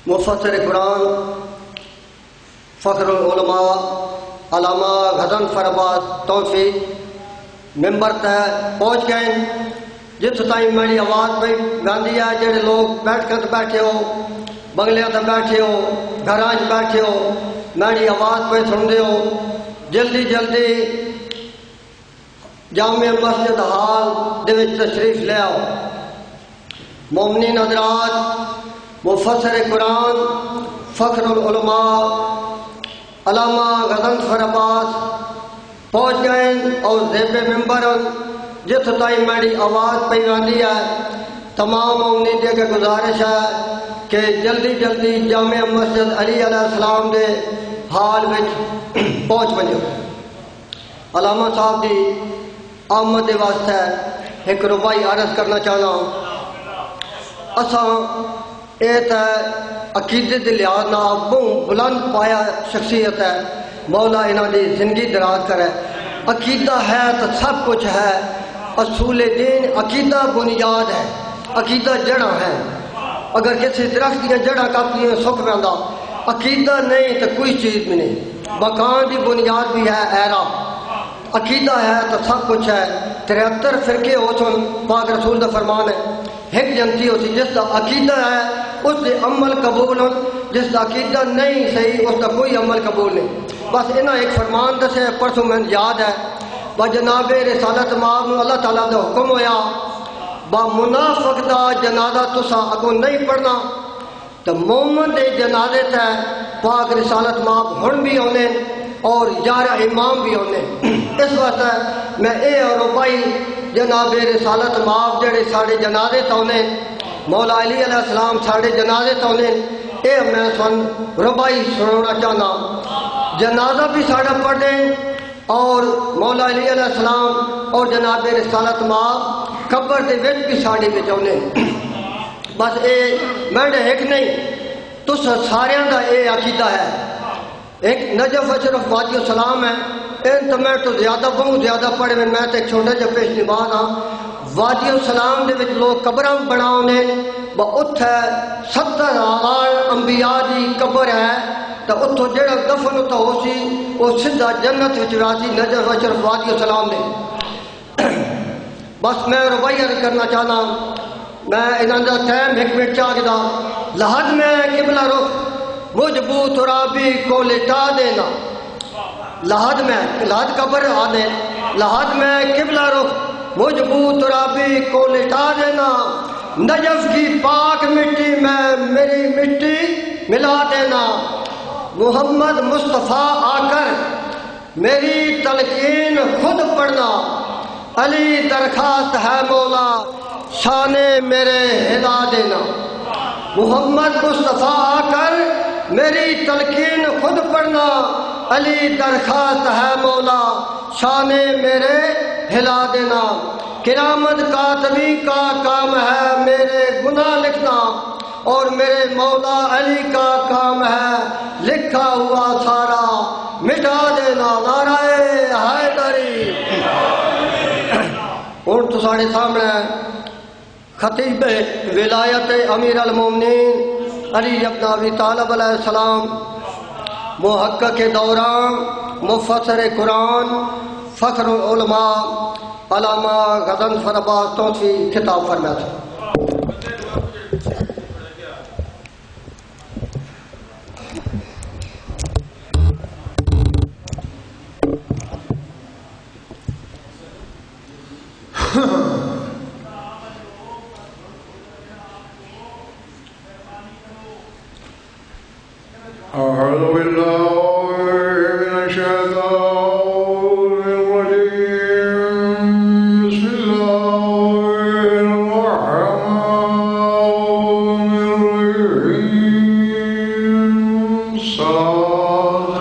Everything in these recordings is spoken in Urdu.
مفسر قرآن فخر العلماء علامہ غضنفر عباس توفیق ممبر تے پہنچ گئے جت تائیں میری آواز پہ گاندھی ہے جڑے لوگ بیٹھ کر بیٹھے ہو بنگلیاں تے بیٹھے ہو گھراں بیٹھے ہو میری آواز پہ سن ہو جلدی جلدی جامع مسجد ہال دے وچ تشریف لے آؤ۔ مومنین حضرات، مفسر قرآن فخر العلماء علامہ غضنفر عباس پہنچ گئے اور زیب ممبر جت تائیں میری آواز پہ آندی ہے تمام مومنین دے کے گزارش ہے کہ جلدی جلدی جامع مسجد علی علیہ السلام دے حال وچ پہنچ ونجو۔ علامہ صاحب دی آمد دے واسطے ایک ربائی عرض کرنا چاہنا اساں اے تے عقیدے دے لحاظ نال بہت بلند پایا شخصیت ہے، مولا انہاں دی زندگی دراز کرے۔ عقیدہ ہے تو سب کچھ ہے، اصول دین عقیدہ بنیاد ہے، عقیدہ جڑاں ہے۔ اگر کسی درخت دیا جڑاں کاپیاں سکھ پیندا، عقیدہ نہیں تو کوئی چیز بھی نہیں۔ مکان دی بنیاد بھی ہے ایرا، عقیدہ ہے تو سب کچھ ہے۔ 73 فرقے ہو سن، پاک رسول دا فرمان ہے ایک جنتی ہو سی جس دا عقیدہ ہے اس دے عمل قبول ہو، جس دا عقیدہ نہیں صحیح اس دا کوئی عمل قبول نہیں۔ بس انہاں ایک فرمان دسے پرسوں میں یاد ہے، با جناب رسالت مآب اللہ تعالیٰ دا حکم ہویا با منافق دا جنازہ تساں اگوں نہیں پڑھنا تو مومن دے جنازے تے پاک رسالت مآب ہن بھی ہونے اور 11 امام بھی ہونے۔ اس واسطے میں اے اور ربائی جناب رسالت مآب جڑے ساڑے جنازے تونے مولا علی علیہ السلام ساڑے جنازے تونے اے میں سن ربائی سنونا چاہنا۔ جنازہ بھی ساڑا پڑھ دیں اور مولا علی علیہ السلام اور جناب رسالت مآب قبر دے وچ بھی ساڑے بچونے۔ بس اے میں نے ایک نہیں تو ساریاں دا اے عقیدہ ہے۔ ایک نجف اشرف وادی السلام ہے، ان تو میں تو زیادہ بہت زیادہ پڑھے میں تے چھوٹے جا پیش نماز ہاں۔ وادی السلام دے وچ لوگ قبراں بناونے با اتھے 70,000 انبیاء دی قبر ہے تو اتھو جڑا دفن اتھا ہو سی وہ سدھا جنت وچ راسی نجف اشرف وادی السلام دے۔ بس میں ربائی عرض کرنا چاہنا، میں انہاں دا ٹائم ایک منٹ چاہ گدا لحد میں قبلہ رخ مجھ بو ترابی کو لٹا دینا، لحد میں لحد قبر آنے لحد میں قبلہ رخ مجھ بو ترابی کو لٹا دینا، نجف کی پاک مٹی میں میری مٹی ملا دینا، محمد مصطفیٰ آ کر میری تلقین خود پڑھنا، علی درخواست ہے مولا شان میرے ہلا دینا، محمد مصطفیٰ آ کر میری تلقین خود پڑھنا، علی درخواست ہے مولا شان میرے ہلا دینا، کرامت کاتبی کا کام ہے میرے گناہ لکھنا اور میرے مولا علی کا کام ہے لکھا ہوا سارا مٹا دینا، نعرہ حیدری۔ اور تو ساڑھے سامنے خطیب ولایت امیر المومنین علی ابن ابی طالب علیہ السلام محقق دوران مفسر قرآن فخر العلماء علامہ غضنفر عباس توفیق خطاب فرمایا تھا۔ أعوذ بالله من الشيطان الرجيم، بسم الله الرحمن الرحيم، صلاة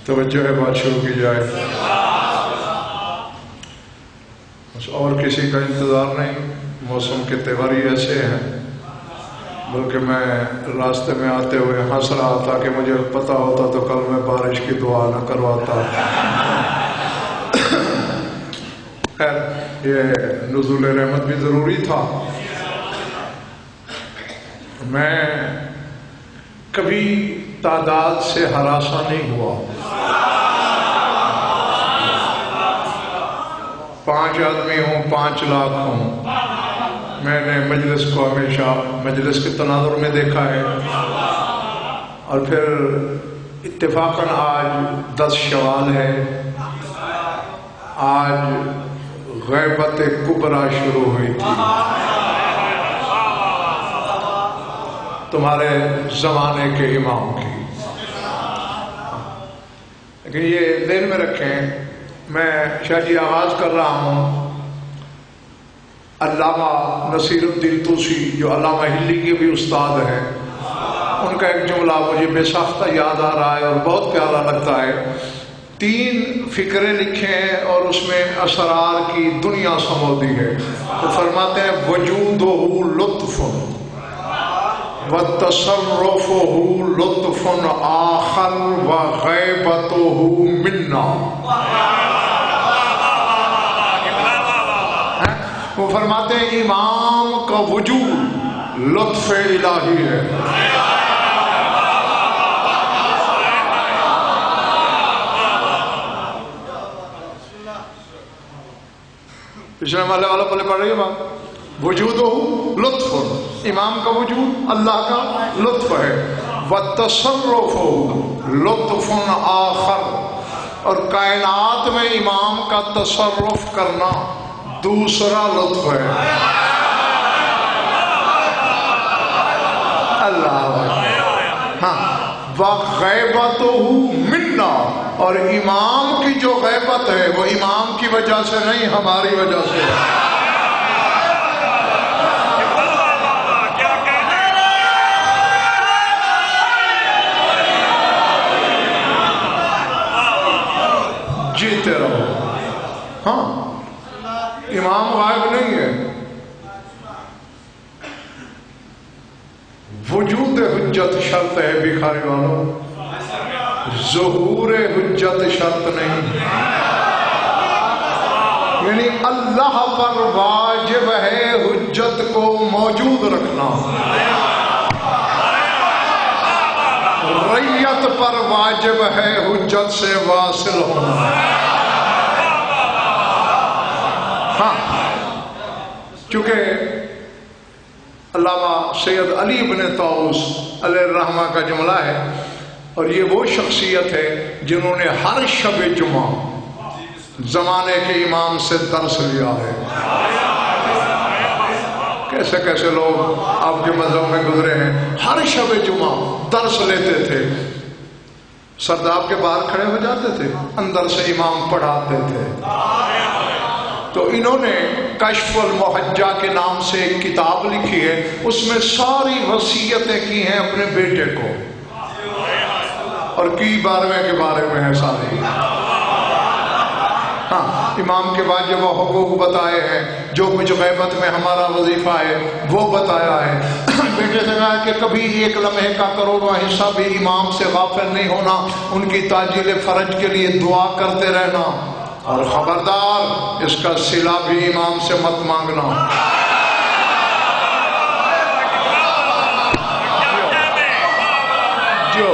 توجہ بات شروع کی جائے، اور کسی کا انتظار نہیں۔ موسم کے تیوری ایسے ہیں، بلکہ میں راستے میں آتے ہوئے ہنس رہا تھا کہ مجھے پتہ ہوتا تو کل میں بارش کی دعا نہ کرواتا۔ خیر یہ نزول رحمت بھی ضروری تھا. میں کبھی تعداد سے ہراساں نہیں ہوا. 5 آدمی ہوں 5 لاکھ ہوں، میں نے مجلس کو ہمیشہ مجلس کے تناظر میں دیکھا ہے. اور پھر اتفاقاً آج 10 شوال ہے، آج غیبت کبریٰ شروع ہوئی تھی تمہارے زمانے کے امام کی. لیکن یہ ذہن میں رکھیں، میں شاہ جی آغاز کر رہا ہوں. علامہ نصیر الدین توسی جو علامہ ہلی کے بھی استاد ہیں، ان کا ایک جملہ مجھے بے ساختہ یاد آ رہا ہے اور بہت پیارا لگتا ہے. 3 فقرے لکھے ہیں اور اس میں اسرار کی دنیا سمودی ہے. تو فرماتے ہیں وجودہ لطف وتصرفہ لطف آخر وغیبتہ منا. وہ فرماتے ہیں امام کا وجود لطف الہی ہے. پچھلے والے والا پلے پڑھ رہی ہے بات. وجود ہو لطف، امام کا وجود اللہ کا لطف ہے. وتصرف لطف آخر، اور کائنات میں امام کا تصرف کرنا دوسرا لطف ہے. اللہ ہاں. وغیبتہ منا، اور امام کی جو غیبت ہے وہ امام کی وجہ سے نہیں، ہماری وجہ سے ہے. جیتے رہو. ہاں امام غائب نہیں ہے. وجود حجت شرط ہے بھکاری والوں، ظہور حجت شرط نہیں. یعنی اللہ پر واجب ہے حجت کو موجود رکھنا، ریت پر واجب ہے حجت سے واصل ہونا. ہاں چونکہ علامہ سید علی بن طاؤس علیہ الرحمہ کا جملہ ہے، اور یہ وہ شخصیت ہے جنہوں نے ہر شب جمعہ زمانے کے امام سے درس لیا ہے. کیسے کیسے لوگ آپ کے مذہب میں گزرے ہیں، ہر شب جمعہ درس لیتے تھے. سرداب کے باہر کھڑے ہو جاتے تھے، اندر سے امام پڑھاتے تھے. تو انہوں نے کشف المحجہ کے نام سے ایک کتاب لکھی ہے، اس میں ساری وصیتیں کی ہیں اپنے بیٹے کو، اور کی 12ویں کے بارے میں ہے ساری. ہاں امام کے واجب و حقوق بتائے ہیں، جو کچھ غیبت میں ہمارا وظیفہ ہے وہ بتایا ہے. بیٹے سے کہا کہ کبھی 1 لمحے کا کروڑواں حصہ بھی امام سے غافل نہیں ہونا، ان کی تعجیل فرج کے لیے دعا کرتے رہنا، اور خبردار اس کا صلہ بھی امام سے مت مانگنا. جو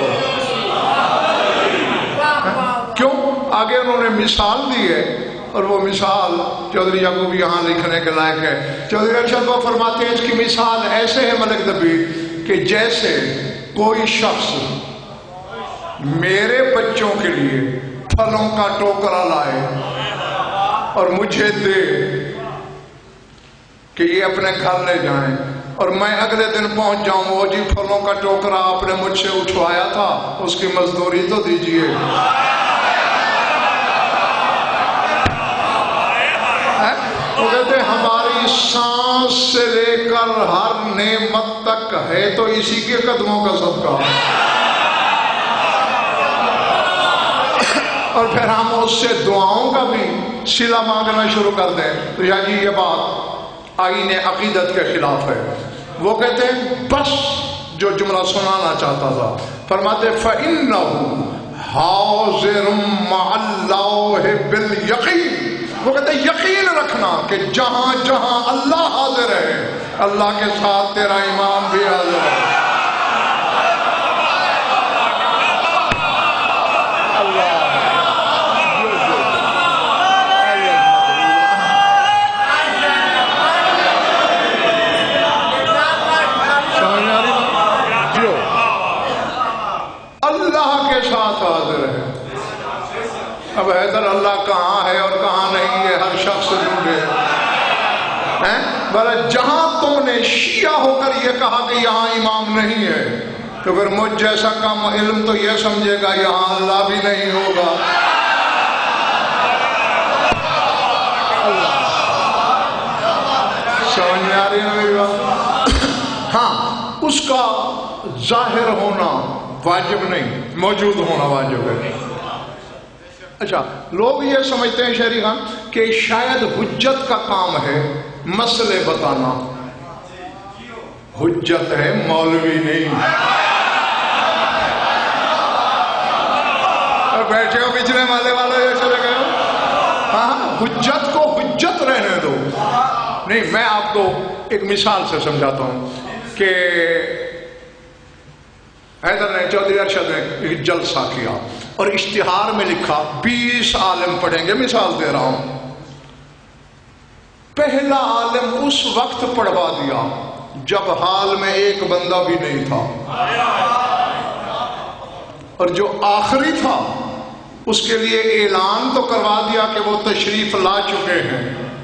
کیوں آگے انہوں نے مثال دی ہے، اور وہ مثال چودھری یعقوب یہاں لکھنے کے لائق ہے. چودھری ارشد وہ فرماتے ہیں اس کی مثال ایسے ہے ملک دبی کہ جیسے کوئی شخص میرے بچوں کے لیے پھلوں کا ٹوکرا لائے اور مجھے دے کہ یہ اپنے گھر لے جائیں، اور میں اگلے دن پہنچ جاؤں، وہ جی پھلوں کا ٹوکرا آپ نے مجھ سے اٹھوایا تھا، اس کی مزدوری تو دیجیے. وہ کہتے ہیں ہماری سانس سے لے کر ہر نعمت تک ہے تو اسی کے قدموں کا صدقہ، اور پھر ہم اس سے دعاؤں کا بھی صلہ مانگنا شروع کر دیں. تو یا جی یہ بات آئین عقیدت کے خلاف ہے. وہ کہتے ہیں بس جو جملہ سنانا چاہتا تھا، فرماتے فَإِنَّهُ حَاضِرٌ مَعَ اللَّهِ بِالْيَقِينِ وہ کہتے ہیں یقین رکھنا کہ جہاں جہاں اللہ حاضر ہے اللہ کے ساتھ تیرا امام بھی حاضر ہے. اب حیدر اللہ کہاں ہے اور کہاں نہیں ہے ہر شخص ڈھونڈے. بھلا جہاں تم نے شیعہ ہو کر یہ کہا کہ یہاں امام نہیں ہے تو پھر مجھ جیسا کم علم تو یہ سمجھے گا یہاں اللہ بھی نہیں ہوگا. سمجھ میں آ رہی ہے میری بات؟ ہاں اس کا ظاہر ہونا واجب نہیں، موجود ہونا واجب ہے. اچھا لوگ یہ سمجھتے ہیں شہری خان کہ شاید حجت کا کام ہے مسئلے بتانا. حجت ہے مولوی نہیں. اور بیٹھے ہو پچھلے والے یہ چلے گئے ہو. ہاں حجت کو حجت رہنے دو. نہیں میں آپ کو ایک مثال سے سمجھاتا ہوں کہ حیدر نے چودھری ارشد نے ایک جلسہ کیا اور اشتہار میں لکھا 20 عالم پڑھیں گے. مثال دے رہا ہوں. پہلا عالم اس وقت پڑھوا دیا جب حال میں ایک بندہ بھی نہیں تھا، اور جو آخری تھا اس کے لیے اعلان تو کروا دیا کہ وہ تشریف لا چکے ہیں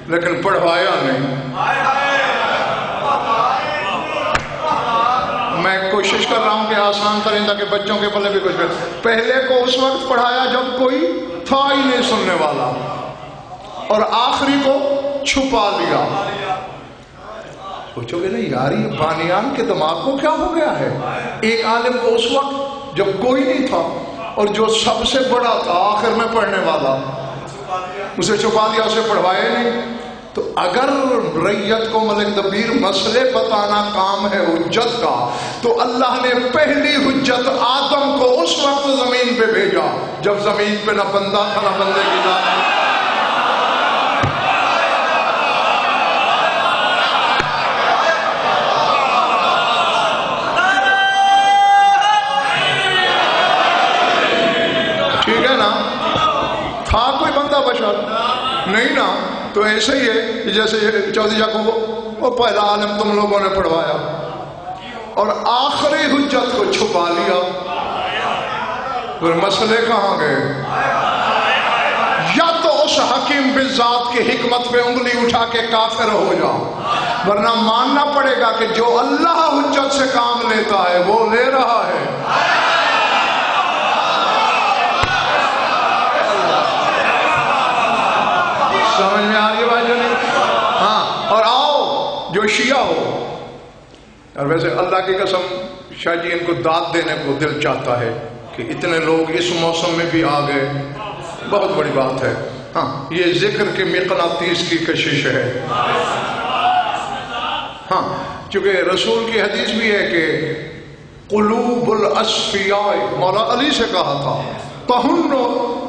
لیکن پڑھوایا نہیں. میں کوشش کر رہا ہوں کہ آسان کریں تاکہ بچوں کے پلے بھی کچھ کر. پہلے کو اس وقت پڑھایا جب کوئی تھا ہی نہیں سننے والا، اور آخری کو چھپا لیا. سوچو گے نہیں یار یہ بانیان کے دماغ کو کیا ہو گیا ہے. ایک عالم کو اس وقت جب کوئی نہیں تھا اور جو سب سے بڑا تھا آخر میں پڑھنے والا، اسے چھپا دیا، اسے پڑھوائے نہیں. تو اگر ریت کو ملک دبیر مسئلے بتانا کام ہے حجت کا، تو اللہ نے پہلی حجت آدم کو اس وقت زمین پہ بھیجا جب زمین پہ نہ بندہ تھا نہ بندے کی ذات. ٹھیک ہے نا؟ تھا کوئی بندہ بشر نہیں نا. تو ایسے ہی ہے جیسے چودھری جاکوں کو وہ پہلا عالم تم لوگوں نے پڑھوایا اور آخری حجت کو چھپا لیا. پھر مسئلے کہاں گئے؟ یا تو اس حکیم بالذات کی حکمت پہ انگلی اٹھا کے کافر ہو جا، ورنہ ماننا پڑے گا کہ جو اللہ حجت سے کام لیتا ہے وہ لے رہا ہے. سمجھ میں آ رہی ہے بھائی جان؟ ہاں. اور آؤ جو شیعہ ہو، اور ویسے اللہ کی قسم شاہ جی ان کو داد دینے کو دل چاہتا ہے کہ اتنے لوگ اس موسم میں بھی آ گئے، بہت بڑی بات ہے. ہاں یہ ذکر کے مقناطیس کی کشش ہے. ہاں چونکہ رسول کی حدیث بھی ہے کہ قلوب الاصفیاء، مولا علی سے کہا تھا تہنو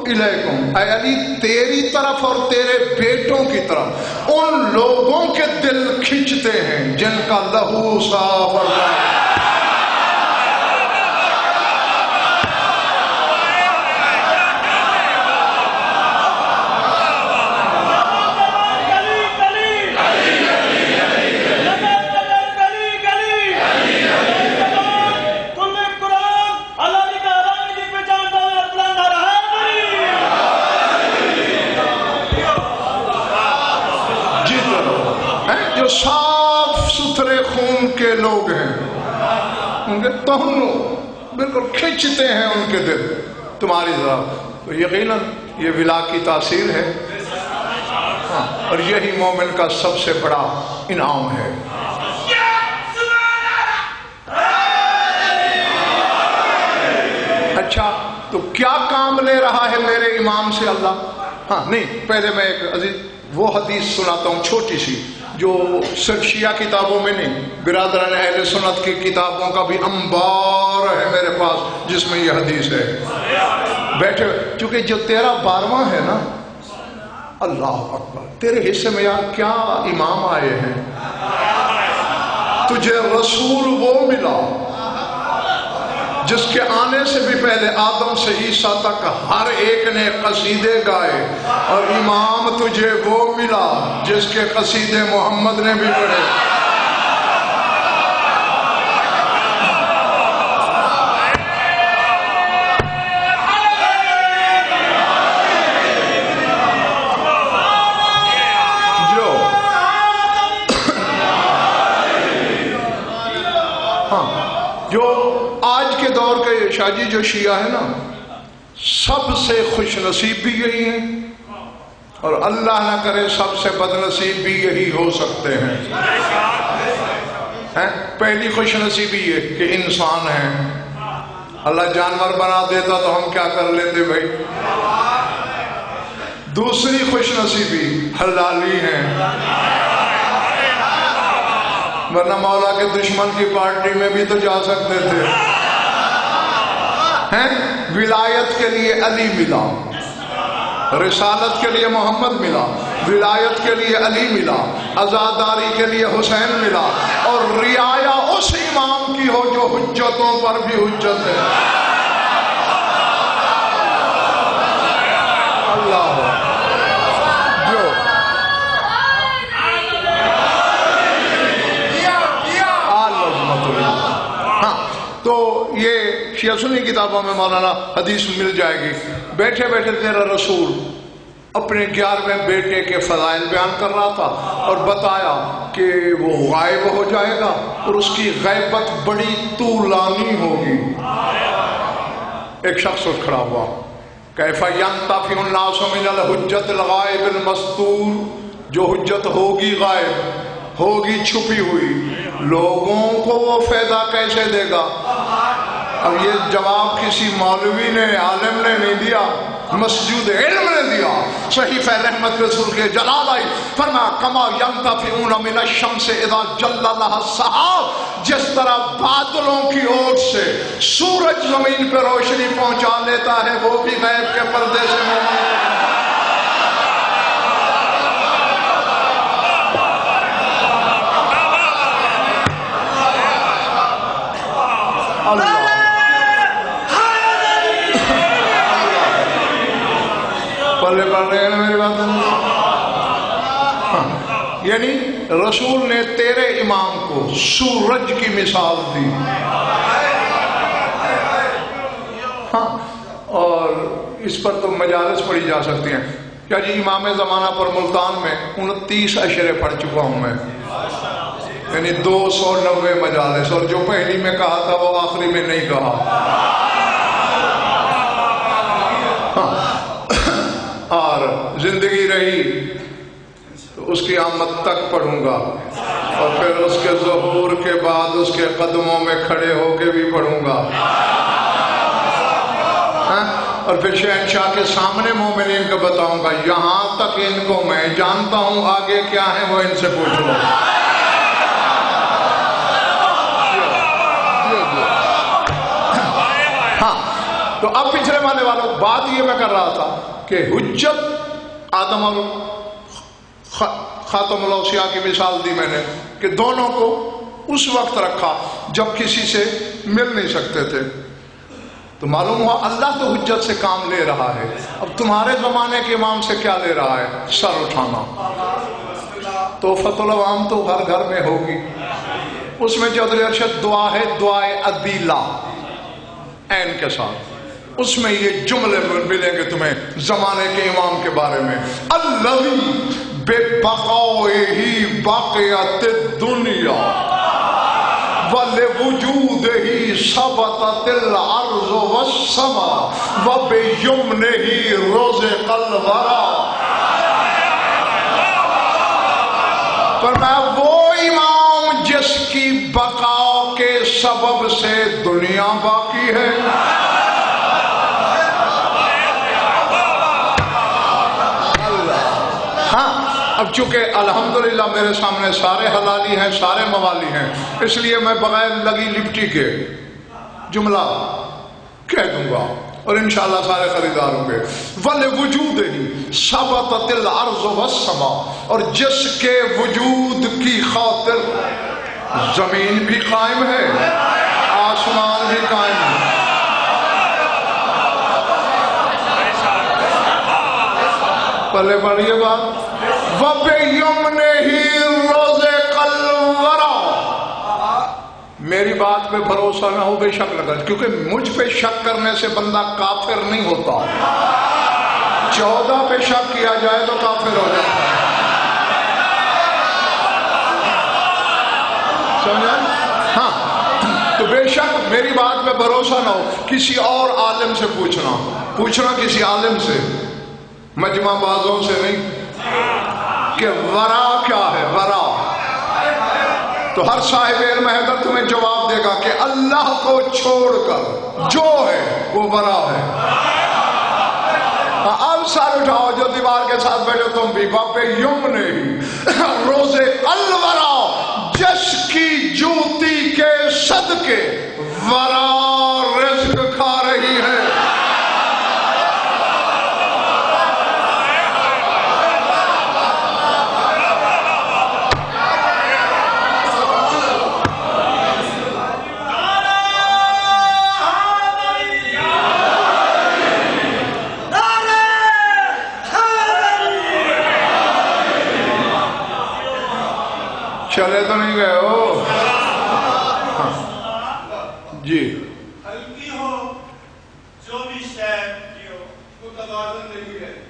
الیکم، اے علی تیری طرف اور تیرے بیٹوں کی طرف ان لوگوں کے دل کھنچتے ہیں جن کا لہو صاف اللہ. صاف ستھرے خون کے لوگ ہیں، ان کے تہنو بالکل کھینچتے ہیں ان کے دل تمہاری طرف. تو یقیناً یہ ولا کی تاثیر ہے. ہاں اور یہی مومن کا سب سے بڑا انعام ہے. اچھا تو کیا کام لے رہا ہے میرے امام سے اللہ؟ ہاں نہیں پہلے میں ایک عزیز وہ حدیث سناتا ہوں چھوٹی سی، جو صرف شیعہ کتابوں میں نہیں، برادران اہل سنت کی کتابوں کا بھی انبار ہے میرے پاس جس میں یہ حدیث ہے. بیٹھے چونکہ جو 13 12واں ہے نا اللہ اکبر، تیرے حصے میں یار کیا امام آئے ہیں، تجھے رسول وہ ملا جس کے آنے سے بھی پہلے آدم سے عیسیٰ تک ہر ایک نے قصیدے گائے، اور امام تجھے وہ ملا جس کے قصیدے محمد نے بھی پڑھے۔ جو آج کے دور کے شاہ جی جو شیعہ ہے نا، سب سے خوش نصیب بھی یہی ہیں، اور اللہ نہ کرے سب سے بد نصیب بھی یہی ہو سکتے ہیں۔ پہلی خوش نصیبی یہ کہ انسان ہیں، اللہ جانور بنا دیتا تو ہم کیا کر لیتے بھائی۔ دوسری خوش نصیبی حلالی ہیں، ورنہ مولا کے دشمن کی پارٹی میں بھی تو جا سکتے تھے۔ ولایت کے لیے علی ملا، رسالت کے لیے محمد ملا، ولایت کے لیے علی ملا، عزاداری کے لیے حسین ملا، اور رعایا اس امام کی ہو جو حجتوں پر بھی حجت ہے۔ اللہ تو یہ شیعہ سنی کتابوں میں مولانا حدیث مل جائے گی۔ بیٹھے بیٹھے تیرا رسول اپنے 11ویں بیٹے کے فضائل بیان کر رہا تھا اور بتایا کہ وہ غائب ہو جائے گا اور اس کی غیبت بڑی طولانی ہوگی۔ ایک شخص اٹھ کھڑا ہوا، کیف ینتفع الناس من الحجت الغائب المستور، جو حجت ہوگی غائب، ہوگی چھپی ہوئی، لوگوں کو وہ فائدہ کیسے دے گا؟ اب یہ جواب کسی مولوی نے، عالم نے نہیں دیا، مسجود علم نے دیا۔ صحیفہ رحمت رسول کے جلال آئی، فرمایا کما ینتفعون من الشمس اذا جل لها السحاب، جس طرح بادلوں کی اوٹ سے سورج زمین پہ روشنی پہنچا لیتا ہے، وہ بھی غیب کے پردے سے مومن۔ اللہ پلے پڑھ رہے ہیں میری بات؟ یعنی رسول نے تیرے امام کو سورج کی مثال دی، اور اس پر تو مجالس پڑھی جا سکتی ہیں۔ کیا جی امام زمانہ پر ملتان میں 29 اشرے پڑھ چکا ہوں میں، یعنی 290 مجالس، اور جو پہلی میں کہا تھا وہ آخری میں نہیں کہا، اور زندگی رہی تو اس کی آمد تک پڑھوں گا، اور پھر اس کے ظہور کے بعد اس کے قدموں میں کھڑے ہو کے بھی پڑھوں گا، اور پھر شہنشاہ کے سامنے مومنین کو بتاؤں گا یہاں تک ان کو میں جانتا ہوں، آگے کیا ہے وہ ان سے پوچھ لو۔ تو اب پچھلے مانے والوں بات یہ میں کر رہا تھا کہ حجت آدم اور خاتم الاوصیاء کی مثال دی میں نے، کہ دونوں کو اس وقت رکھا جب کسی سے مل نہیں سکتے تھے، تو معلوم ہوا اللہ تو حجت سے کام لے رہا ہے، اب تمہارے زمانے کے امام سے کیا لے رہا ہے؟ سر اٹھانا۔ تو فتح العوام تو ہر گھر میں ہوگی، اس میں چودھری ارشد دعا ہے، دعائے عدیلہ عین کے ساتھ، اس میں یہ جملے ملیں گے تمہیں زمانے کے امام کے بارے میں، الذی ببقائہ بقیت الدنیا ولوجودہ ثبتت الارض والسماء وبیمنہ رزق الورى۔ فرمایا وہ امام جس کی بقا کے سبب سے دنیا باقی ہے، اب چونکہ الحمدللہ میرے سامنے سارے حلالی ہیں، سارے موالی ہیں، اس لیے میں بغیر لگی لپٹی کے جملہ کہہ دوں گا، اور انشاءاللہ سارے خریدار ہوں گے. وَلِوُجُودِهِ ثَبَتَتِ الْأَرْضُ وَالسَّمَاءُ، اور جس کے وجود کی خاطر زمین بھی قائم ہے، آسمان بھی قائم ہے. پہلے پڑھیے بات. وَبِيُمْنِهِ رُزِقَ الْوَرَىٰ. میری بات پہ بھروسہ نہ ہو بے شک لگا، کیونکہ مجھ پہ شک کرنے سے بندہ کافر نہیں ہوتا. 14 پہ شک کیا جائے تو کافر ہو جاتا ہے. سمجھا؟ ہاں، تو بے شک میری بات پہ بھروسہ نہ ہو، کسی اور عالم سے پوچھنا کسی عالم سے، مجمع بازوں سے نہیں، کہ ورا کیا ہے. ورا تو ہر صاحب علم حیدر تمہیں جواب دے گا کہ اللہ کو چھوڑ کر جو ہے وہ ورا ہے. اب سر اٹھاؤ جو دیوار کے ساتھ بیٹھے تم بھی. وَبِيُمْنِهِ رُزِقَ الْوَرَىٰ، جس کی جوتی کے صدقے ورا رزق کھا رہی ہے. چلے تو نہیں گئے ہو؟ جی. ہلکی ہو جو بھی شے متوازن نہیں رہتی.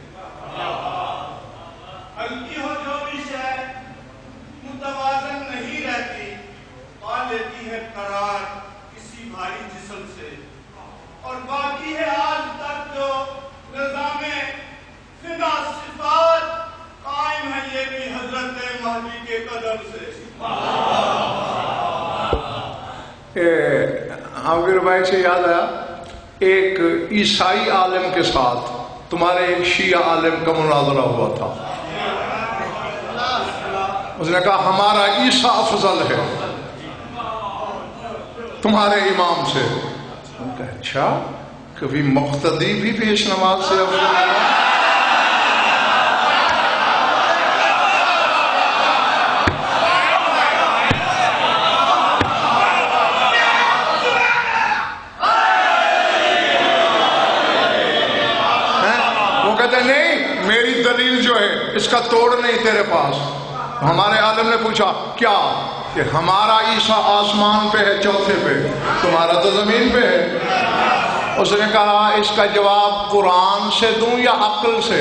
ہلکی ہو جو بھی شے متوازن نہیں رہتی، پا لیتی ہے قرار کسی بھاری جسم سے. اور باقی ہے آج تک جو نظام فنا صفات قائم ہے، یہ بھی حضرت مہدی کے قدم سے. عامر بھائی سے یاد آیا، ایک عیسائی عالم کے ساتھ تمہارے ایک شیعہ عالم کا مناظرہ ہوا تھا. اس نے کہا ہمارا عیسیٰ افضل ہے تمہارے امام سے. اچھا، کبھی مقتدی بھی پیش نماز سے افضل ہے؟ نہیں، میری دلیل جو ہے اس کا توڑ نہیں تیرے پاس. ہمارے عالم نے پوچھا کیا؟ کہ ہمارا عیسیٰ آسمان پہ ہے چوتھے پہ، تمہارا تو زمین پہ ہے. اس نے کہا اس کا جواب قرآن سے دوں یا عقل سے؟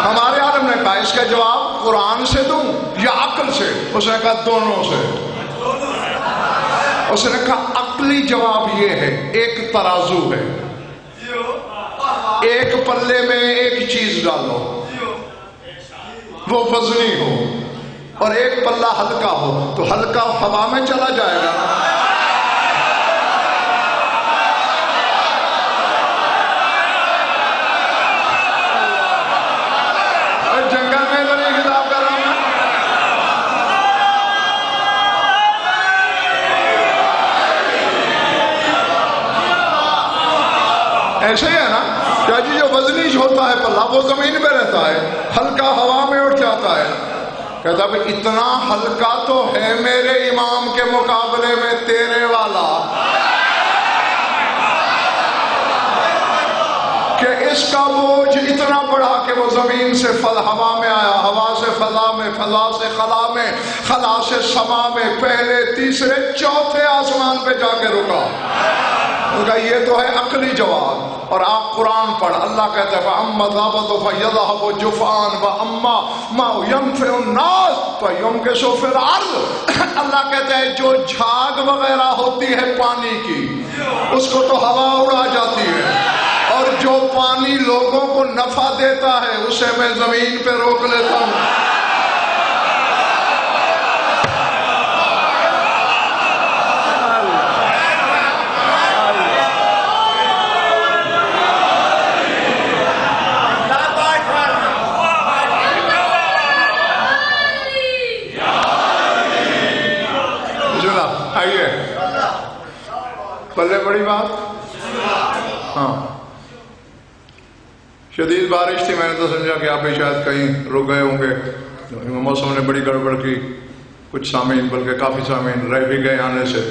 ہمارے عالم نے کہا اس کا جواب قرآن سے دوں یا عقل سے؟ اس نے کہا دونوں سے. اس نے کہا عقلی جواب یہ ہے، ایک ترازو ہے، ایک پلے میں ایک چیز ڈالو وہ وزنی ہو، اور ایک پلہ ہلکا ہو تو ہلکا ہوا میں چلا جائے گا. جنگل میں تو نہیں خطاب کر رہا ہوں. ایسے ہی ہے نا کیا جی، جو وزنی ہوتا ہے پلہ وہ زمین پہ رہتا ہے، ہلکا ہوا میں اٹھ جاتا ہے. کہتا بھئی اتنا ہلکا تو ہے میرے امام کے مقابلے میں تیرے والا کہ اس کا بوجھ اتنا بڑا کہ وہ زمین سے ہوا میں آیا، ہوا سے فضا میں، فضا سے خلا میں، خلا سے سما میں، پہلے تیسرے چوتھے آسمان پہ جا کے رکا. ان کا یہ تو ہے عقلی جواب. اور آپ قرآن پڑھ، اللہ کہتا ہے فَأَمَّا ذَهَبَتُ فَيَذْهَبُ جُفْعًا وَأَمَّا مَا يَنفِعُ النَّاسَ فَيُنْكِسُ فِي الْأَرْضِ. اللہ کہتا ہے جو جھاگ وغیرہ ہوتی ہے پانی کی اس کو تو ہوا اڑا جاتی ہے، اور جو پانی لوگوں کو نفع دیتا ہے اسے میں زمین پہ روک لیتا ہوں. بڑی بات؟ ہاں شدید بارش تھی، میں نے تو سمجھا کہ آپ بھی شاید کہیں رک گئے ہوں گے، موسم نے بڑی گڑبڑ کی، کچھ سامعین بلکہ کافی سامعین رہ بھی گئے آنے سے،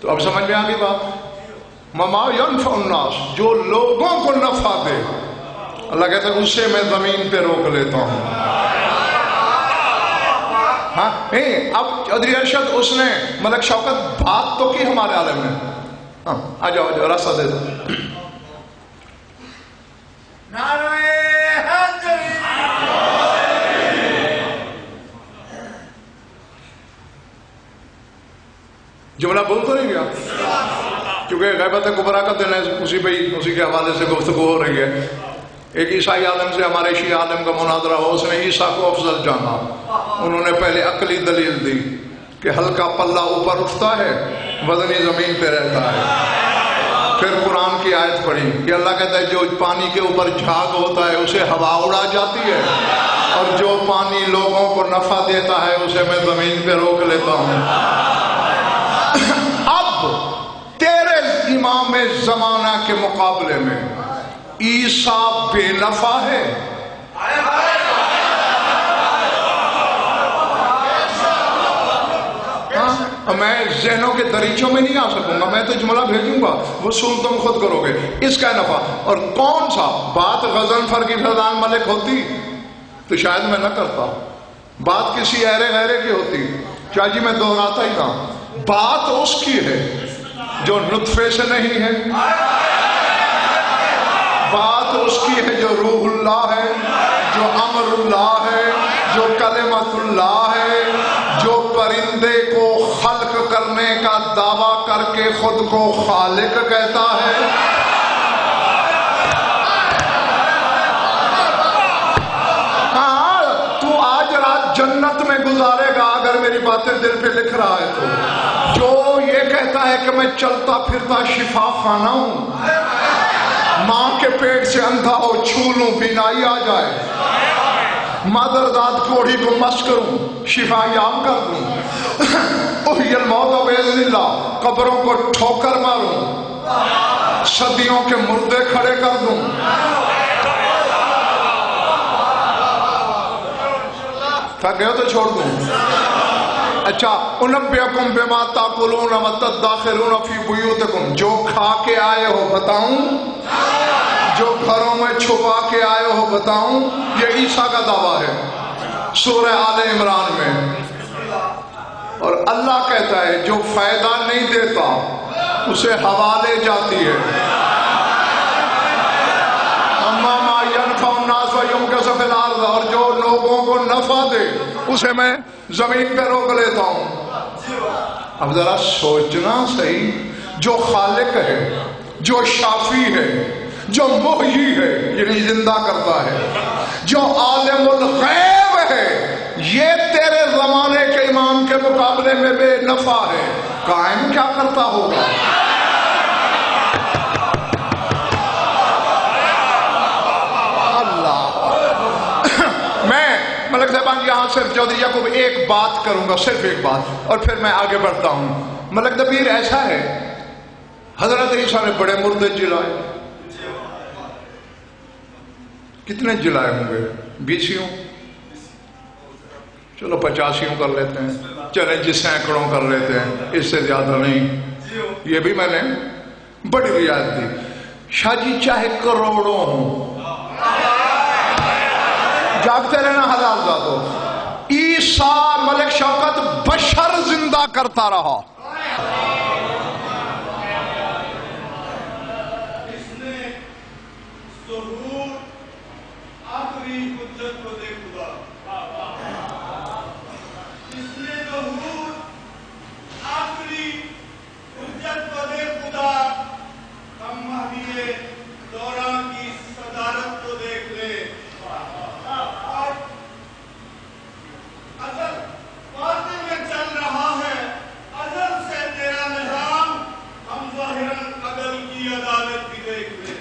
تو اب سمجھ میں آ گئی بات۔ مما ينفع الناس، جو لوگوں کو نفع دے، اللہ کہتا ہے اسے میں زمین پہ روک لیتا ہوں۔ ہاں اب چودھری ارشد اس نے ملک شوکت بات تو کی ہمارے عالم میں، ہاں آ جاؤ آ جاؤ، راستہ دے دو۔ جملہ بول تو نہیں گیا، کیونکہ غیبت کبریٰ کا دن ہے، اسی کے حوالے سے گفتگو ہو رہی ہے۔ ایک عیسائی عالم سے ہمارے شیعہ عالم کا مناظرہ ہو، اس نے عیسیٰ کو افضل جانا۔ انہوں نے پہلے عقلی دلیل دی کہ ہلکا پلہ اوپر اٹھتا ہے، وزنی زمین پہ رہتا ہے۔ پھر قرآن کی آیت پڑھی کہ اللہ کہتا ہے جو پانی کے اوپر جھاگ ہوتا ہے اسے ہوا اڑا جاتی ہے، اور جو پانی لوگوں کو نفع دیتا ہے اسے میں زمین پہ روک لیتا ہوں۔ اب تیرے امام زمانہ کے مقابلے میں عیسیٰ بے نفع ہے؟ میں ذہنوں کے دریچوں میں نہیں آ سکوں گا، میں تو جملہ بھیجوں گا، وہ سن تم خود کرو گے۔ اس کا نفع اور کون سا بات غضنفر کی فیضان ملک ہوتی تو شاید میں نہ کرتا، بات کسی ایرے غیرے کی ہوتی کیا جی میں دہراتا ہی تھا۔ بات اس کی ہے جو نطفے سے نہیں ہے، بات اس کی ہے جو روح اللہ ہے، جو امر اللہ ہے، جو کلمت اللہ ہے، جو پرندے کو خلق کرنے کا دعویٰ کر کے خود کو خالق کہتا ہے۔ ہاں تو آج رات جنت میں گزارے گا اگر میری باتیں دل پہ لکھ رہا ہے تو۔ جو یہ کہتا ہے کہ میں چلتا پھرتا شفا خانہ ہوں، ماں کے پیٹ سے اندھا ہو چھو لوں بینائی آ جائے، مادرداد کوڑی کو مس کروں شفا یاب کر دوں، احی الموت باذن اللہ قبروں کو ٹھوکر ماروں، صدیوں کے مردے کھڑے کر دوں۔ تھک گئے تو چھوڑ دوں۔ اچھا انبئکم بما تاکلون وتدخرون فی بیوتکم، جو کھا کے آئے ہو بتاؤں، جو گھروں میں چھپا کے آئے ہو بتاؤں۔ یہ عیسیٰ کا دعویٰ ہے سورہ آل عمران میں، اور اللہ کہتا ہے جو فائدہ نہیں دیتا اسے حوالے جاتی ہے۔ اما ما ينفع الناس ويمكث في الارض، اور جو لوگوں کو نفع دے اسے میں زمین پہ روک لیتا ہوں۔ اب ذرا سوچنا صحیح، جو خالق ہے، جو شافی ہے، جو محیی ہے یعنی زندہ کرتا ہے، جو عالم الغیب ہے، یہ تیرے زمانے کے امام کے مقابلے میں بے نفع ہے، قائم کیا کرتا ہوگا؟ ملک صاحبان یہاں صرف چودھری یعقوب ایک بات کروں گا، صرف ایک بات، اور پھر میں آگے بڑھتا ہوں۔ ملک دبیر ایسا ہے، حضرت عیسیٰ نے بڑے مردے جلائے، کتنے جلائے ہوں گے؟ 20 چلو 50 کر لیتے ہیں، چلیں جی 100 کر لیتے ہیں، اس سے زیادہ نہیں۔ یہ بھی میں نے بڑی رعایت دی، شاہ جی چاہے کروڑوں ہوں، جاگتے رہنا حلال ذاتو۔ عیسیٰ ملک شوکت بشر زندہ کرتا رہا۔ اس نے ظہور آخری حجت کو دے خدا، اس نے ظہور آخری حجت کو دے خدا، ہم مہدی دوران کی صدارت کو دیکھ لے۔ ازل واقع میں چل رہا ہے، ازل سے تیرا نظام، ہم ظاہراً عدل کی عدالت بھی دیکھ لیں۔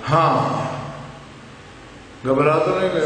ہاں گھبرا تو نہیں گئے؟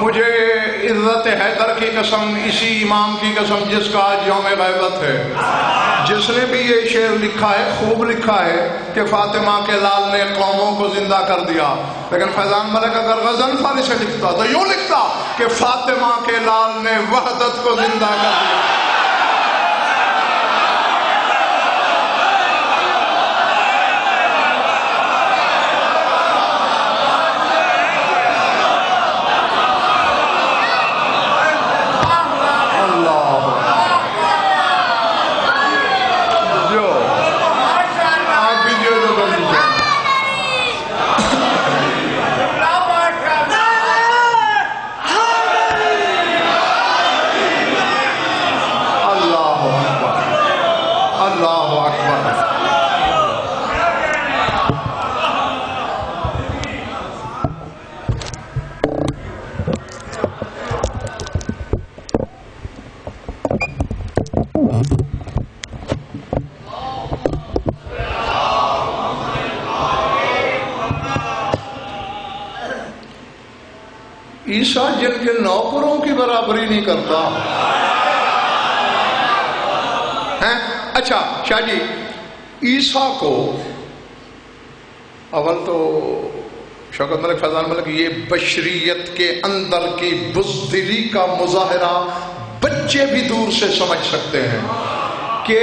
مجھے عزت حیدر کی قسم، اسی امام کی قسم جس کا آج یوم غیبت ہے، جس نے بھی یہ شعر لکھا ہے خوب لکھا ہے کہ فاطمہ کے لال نے قوموں کو زندہ کر دیا، لیکن فیضان ملک اگر غزل فاری سے لکھتا تو یوں لکھتا کہ فاطمہ کے لال نے وحدت کو زندہ کر دیا۔ عیسیٰ جن کے نوکروں کی برابری نہیں کرتا ہیں۔ اچھا شاہ جی، عیسیٰ کو اول تو شوکت ملک فیضان ملک یہ بشریت کے اندر کی بزدلی کا مظاہرہ بچے بھی دور سے سمجھ سکتے ہیں کہ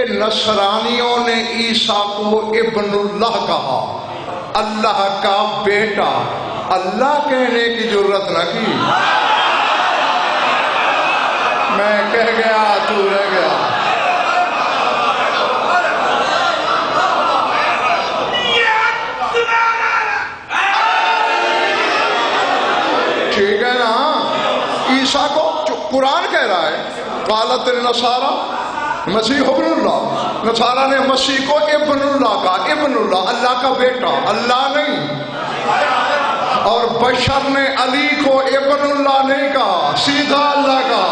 نصرانیوں نے عیسیٰ کو ابن اللہ کہا، اللہ کا بیٹا، اللہ کہنے کی جرت نہ کی۔ میں کہہ گیا تو رہ گیا۔ ٹھیک ہے نا، عیسیٰ کو قرآن کہہ رہا ہے قالت النصارى مسیح ابن اللہ، نصارہ نے مسیح کو ابن اللہ کہا، ابن اللہ، اللہ کا بیٹا، اللہ نہیں۔ اور بشر نے علی کو ابن اللہ نہیں کہا، سیدھا اللہ کہا۔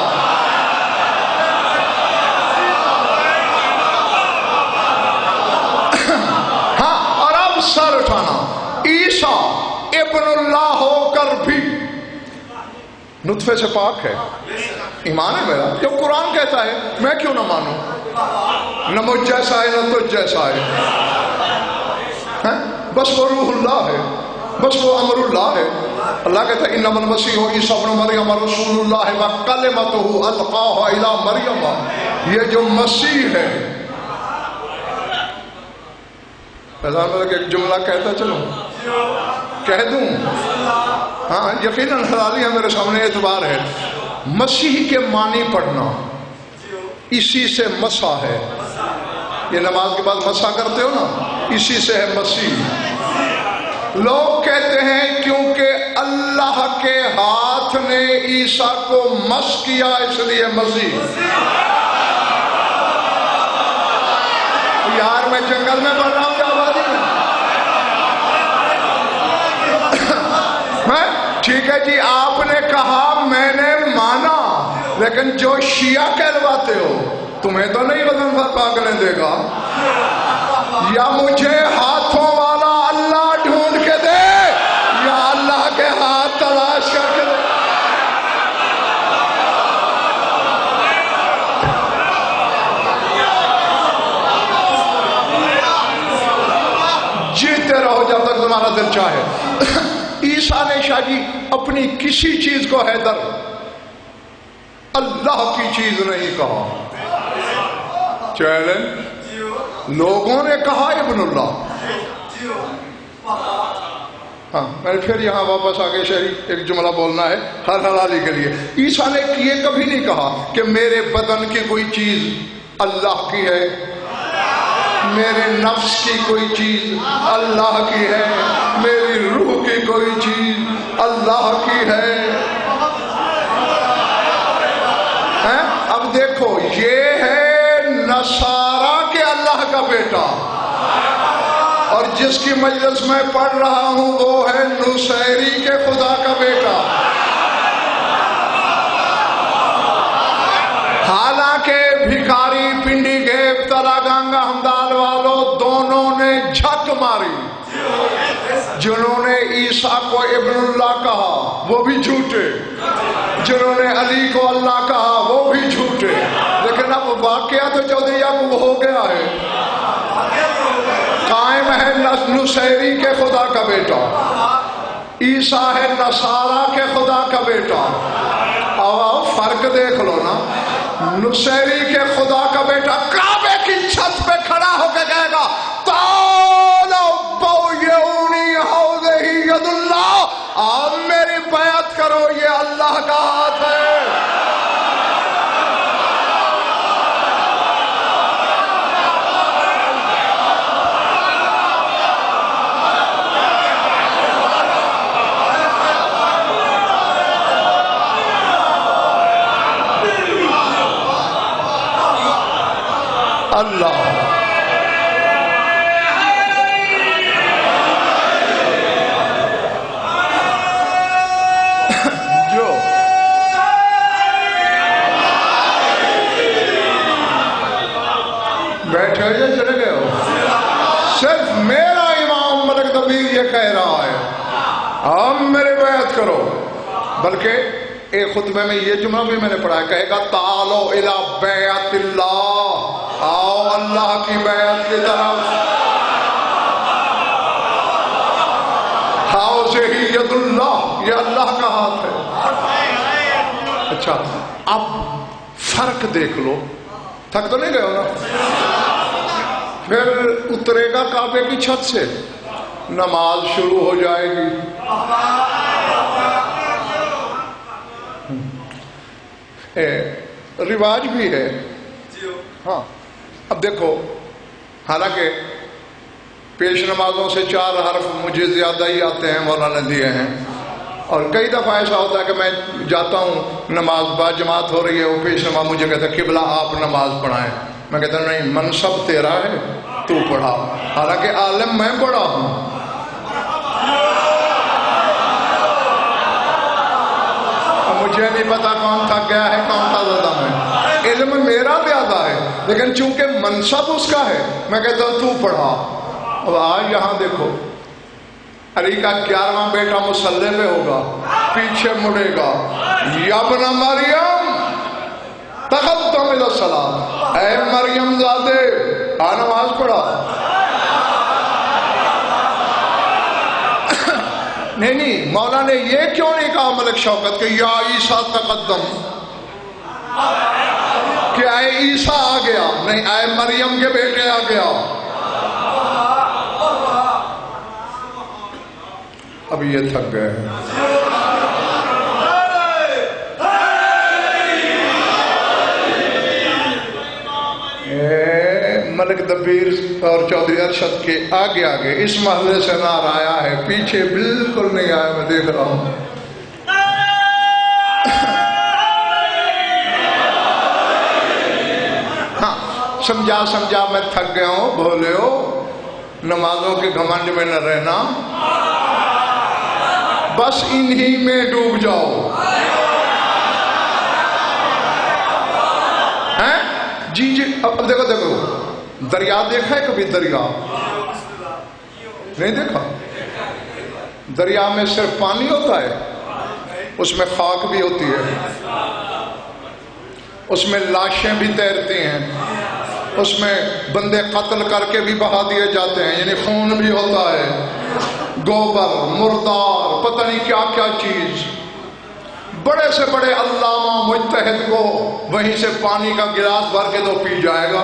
ہاں، اور اب سر اٹھانا، عیسیٰ ابن اللہ ہو کر بھی نطفے سے پاک ہے، ایمان ہے میرا، جو قرآن کہتا ہے میں کیوں نہ مانوں؟ نہ مجھ جیسا ہے نہ تجھ جیسا ہے، بس وہ روح اللہ ہے، بس وہ امر اللہ ہے۔ اللہ کہتا ہے انما المسیح عیسیٰ ابن مریم رسول اللہ وکلمتہ القاہ الی مریم، یہ جو مسیح ہے۔ فیضان ملک ایک جملہ کہتا چلوں، کہہ دوں؟ ہاں یقیناً حلالی ہے، میرے سامنے اعتبار ہے۔ مسیح کے معنی پڑھنا، اسی سے مسح ہے، یہ نماز کے بعد مسح کرتے ہو نا، اسی سے ہے مسیح۔ لوگ کہتے ہیں کیونکہ اللہ کے ہاتھ نے عیسیٰ کو مس کیا اس لیے مسیح۔ یار میں جنگل میں پڑھ رہا ہوں کیا آبادی میں؟ ٹھیک ہے جی، آپ نے کہا میں نے مانا، لیکن جو شیعہ کہلواتے ہو تمہیں تو نہیں بدن پر پاگنے دے گا، یا مجھے ہاتھوں والا اللہ ڈھونڈ کے دے یا اللہ کے ہاتھ تلاش کر کے دے۔ جیتے رہو جب تک تمہارا دل چاہے۔ عیسیٰ نے شاہ جی اپنی کسی چیز کو حیدر اللہ کی چیز نہیں کہا، چیلنج، لوگوں نے کہا ابن اللہ۔ ہاں میں پھر یہاں واپس آگے شریف ایک جملہ بولنا ہے ہر حلالی کے لیے۔ عیسیٰ نے یہ کبھی نہیں کہا کہ میرے بدن کی کوئی چیز اللہ کی ہے، میرے نفس کی کوئی چیز اللہ کی ہے، میری روح کی کوئی چیز اللہ کی ہے۔ اب دیکھو یہ ہے نصارہ کے اللہ کا بیٹا، اور جس کی مجلس میں پڑھ رہا ہوں وہ ہے نصیری کے خدا کا بیٹا۔ حالانکہ بھکاری پنڈی گیب تلا گنگا ہمدال والوں دونوں نے جھک ماری، جنہوں نے عیسیٰ کو ابن اللہ کہا وہ بھی جھوٹے، جنہوں نے علی کو اللہ کہا وہ بھی جھوٹے، لیکن اب واقعہ تو چودھری یعقوب ہو گیا ہے، قائم ہے نصیری کے خدا کا بیٹا، عیسیٰ ہے نصارہ کے خدا کا بیٹا۔ آؤ فرق دیکھ لو نا، نصیری کے خدا کا بیٹا کعبے کی چھت پہ کھڑا ہو کے کہے گا تعالوا بایعونی ھذہ ید اللہ، آپ میری بیعت کرو یہ اللہ کا ہاتھ ہے۔ اللہ جو بیٹھے ہو یا چلے گئے ہو؟ صرف میرا امام ملک دبیر یہ کہہ رہا ہے آپ میری بیعت کرو، بلکہ ایک خطبے میں یہ جملہ بھی میں نے پڑھا ہے، کہے گا تعالوا الی بیعت اللہ، آؤ اللہ کی بیعت کی طرف، ھذہ ید اللہ، یہ اللہ کا ہاتھ ہے۔ اچھا اب فرق دیکھ لو، تھک تو نہیں گئے ہو نا؟ پھر اترے گا کعبے کی چھت سے، نماز شروع ہو جائے گی، رواج بھی ہے۔ ہاں اب دیکھو، حالانکہ پیش نمازوں سے 4 حرف مجھے زیادہ ہی آتے ہیں، مولانا نے دیے ہیں، اور کئی دفعہ ایسا ہوتا ہے کہ میں جاتا ہوں نماز با جماعت ہو رہی ہے، وہ پیش نماز مجھے کہتا ہے قبلہ آپ نماز پڑھائیں، میں کہتا ہوں نہیں منصب تیرا ہے تو پڑھا، حالانکہ عالم میں پڑھا ہوں۔ مجھے نہیں پتا کون تھک گیا ہے کون تھا زیادہ، میں علم میرا زیادہ ہے، لیکن چونکہ منصب اس کا ہے میں کہتا ہوں تو پڑھا۔ اب آج یہاں دیکھو، علی کا 11واں بیٹا مصلی پہ ہوگا، پیچھے مڑے گا، یا ابن مریم تقدم الی الصلاۃ، اے مریم زادے آ نماز پڑھا۔ نہیں مولا نے یہ کیوں نہیں کہا ملک شوکت کہ یا عیسیٰ تقدم، کہ اے عیسیٰ آ گیا، نہیں اے مریم کے بیٹے آ گیا۔ اب یہ تھک گئے، ملک دبیر اور چودھری ارشد کے آگے آگے اس محلے سے نار آیا ہے، پیچھے بالکل نہیں آیا، میں دیکھ رہا ہوں۔ ہاں سمجھا میں تھک گیا ہوں، بولے ہو نمازوں کے گھمنڈ میں نہ رہنا، بس انہی میں ڈوب جاؤ۔ جی اب دیکھو دریا دیکھا ہے کبھی؟ دریا نہیں دیکھا؟ دریا میں صرف پانی ہوتا ہے؟ اس میں خاک بھی ہوتی ہے، اس میں لاشیں بھی تیرتی ہیں، اس میں بندے قتل کر کے بھی بہا دیے جاتے ہیں، یعنی خون بھی ہوتا ہے، گوبر، مردار، پتہ نہیں کیا کیا چیز۔ بڑے سے بڑے علامہ مجتہد کو وہیں سے پانی کا گلاس بھر کے تو پی جائے گا،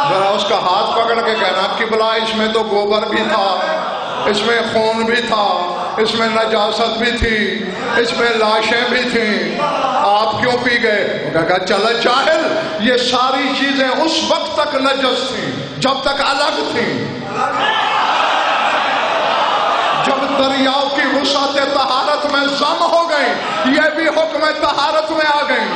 ذرا اس کا ہاتھ پکڑ کے کہنا قبلہ اس میں تو گوبر بھی تھا، اس میں خون بھی تھا، اس میں نجاست بھی تھی، اس میں لاشیں بھی تھیں، آپ کیوں پی گئے؟ وہ کہا چلو جاہل، یہ ساری چیزیں اس وقت تک نجس تھیں جب تک الگ تھیں، جب دریاؤ کی وسعت طہارت میں ضم ہو گئی یہ بھی حکم طہارت میں آ گئی۔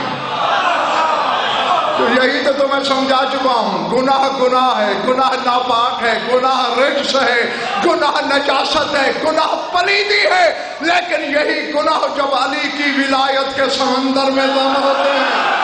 تو یہی تو تمہیں سمجھا چکا ہوں، گناہ گناہ ہے، گناہ ناپاک ہے، گناہ رجس ہے، گناہ نجاست ہے، گناہ پلیدی ہے، لیکن یہی گناہ جب علی کی ولایت کے سمندر میں ضم ہوتے ہیں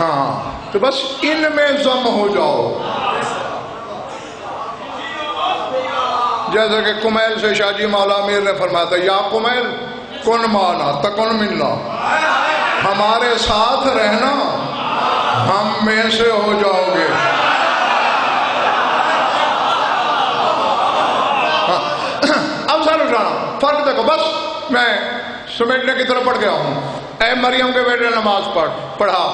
ہاں تو بس ان میں ضم ہو جاؤ. جیسے کہ کمیل سے شاہ جی مولا امیر نے فرمایا تھا یا کمیل کن مانا تکن ملنا، ہمارے ساتھ رہنا ہم میں سے ہو جاؤ گے. اب سر اٹھانا فرق دیکھو، بس میں سمیٹنے کی طرف پڑھ گیا ہوں. اے مریم کے بیٹے نماز پڑھا.